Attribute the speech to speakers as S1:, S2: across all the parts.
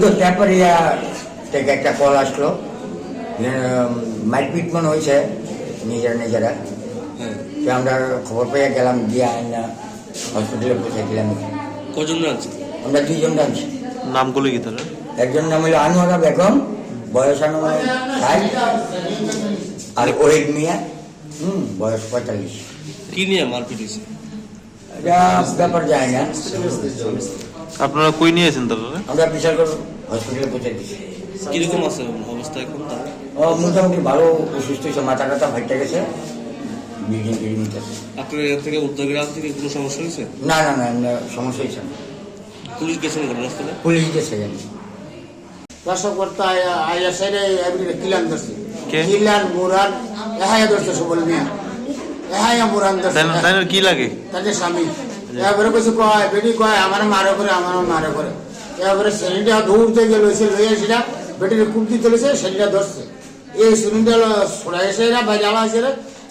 S1: তো পেপারে থেকে একটা কল আসলো, মারপিট মনে হয়েছে নিজেরা। তো আমরা খবর পেয়ে গেলাম, গিয়ে আইনা হসপিটালে পৌঁছাইছিলাম।
S2: কজন আছে?
S1: আমরা 2 জন আছি।
S3: নামগুলো কি তাহলে?
S1: একজন নাম হলো আনোয়ারা বেগম, বয়স 60, আর ওহিদ মিয়া, বয়স 45।
S2: কি নিয়ে মারপিট হয়েছে?
S1: এটা ব্যাপার যায় না।
S3: আপনারা কই নিয়েছেন তাহলে?
S1: আমরা বিশালগড় হসপিটালে পৌঁছে দিচ্ছি।
S2: কিরকম আছে অবস্থা এখন?
S1: ও মোটামুটি ভালো, অসুস্থ হয়েছে, মাথা টাথা ফাইটে গেছে, বিল্ডিং টিল্ডিং নিতেছে।
S2: আপনার এর থেকে উদ্যোগের থেকে কোনো সমস্যা হয়েছে?
S1: না, সমস্যা হয়েছে না।
S2: পুলিশ গেছেন ঘটনাস্থলে?
S1: পুলিশ গেছে।
S4: দর্শক করতে আইয়া সাইডে কিলান ধরছে,
S3: কে?
S4: কিলান মুরান এহাইয়া ধরছে সবল মিয়া, এহাইয়া মুরান ধরছে।
S3: তাই কি লাগে?
S4: তাকে স্বামী এবারে কিছু কয়, বেটি কয় আমার মারে করে। এবারে সেলিটা দৌড়তে গেল, লইয়া সেটা বেটির কুপতি চলেছে, সেলিটা ধরছে। এই সেলিটা ছড়াই এসে এরা বাইরে আলা আছে,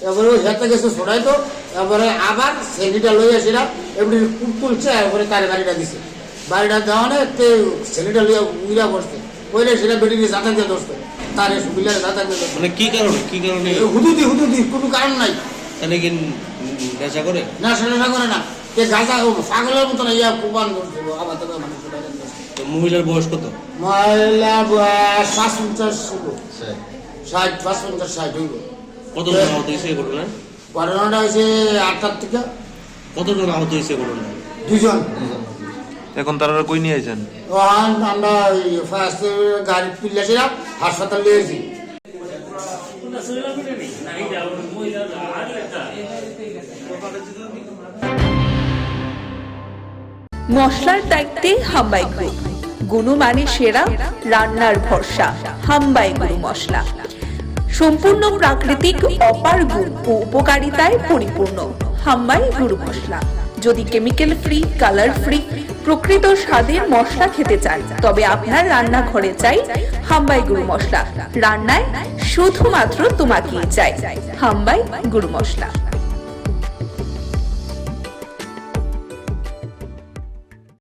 S4: এবারে ওই হেঁটে গেছে ছড়াই, তো এবারে আবার সেলিটা লইয়া সেটা এবারে কুপ তুলছে, এবারে তার বাড়িটা দিছে। বাড়িটা দেওয়ানে ছেলেটা লইয়া উইরা বসছে, ওইলে সেটা বেটির যাতা দিয়ে ধরছে, তার বিলারে যাতা দিয়ে ধরছে।
S2: মানে কি কারণে?
S4: হুদুদি কোনো কারণ নাই।
S2: তাহলে কি নেশা করে?
S4: না, সেটা করে না, কে গাঁজা পাগলের মতো না, ইয়া কুপান ধরছে আবার। তবে মানুষ
S2: মহিলার বয়স কত?
S4: মহিলা বয়স 55 ছিল, 60 হইব।
S2: কতজন আহত হয়েছে এই ঘটনায়?
S4: ঘটনাটা হয়েছে 8টার থেকে।
S2: কতজন আহত হয়েছে ঘটনায়?
S4: 2 জন।
S3: এখন তারা কই নিয়েছেন?
S4: আমরা ফার্স্ট গাড়ি তুললেছিলাম, হাসপাতাল নিয়েছি।
S5: মশলার দায়িত্বে হাম্বাই গ্রুপ, গুণমানে সেরা, রান্নার ভরসা। হাম্বাই গুরু মশলা সম্পূর্ণ প্রাকৃতিক, অপার গুণ ও উপকারিতায় পরিপূর্ণ। হাম্বাই গুরু মশলা। যদি কেমিক্যাল ফ্রি, কালার ফ্রি, প্রকৃত স্বাদের মশলা খেতে চান, তবে আপনার রান্নাঘরে চাই হাম্বাই গুরু মশলা। রান্নায় শুধুমাত্র তোমাকেই চাই হাম্বাই গুরু মশলা।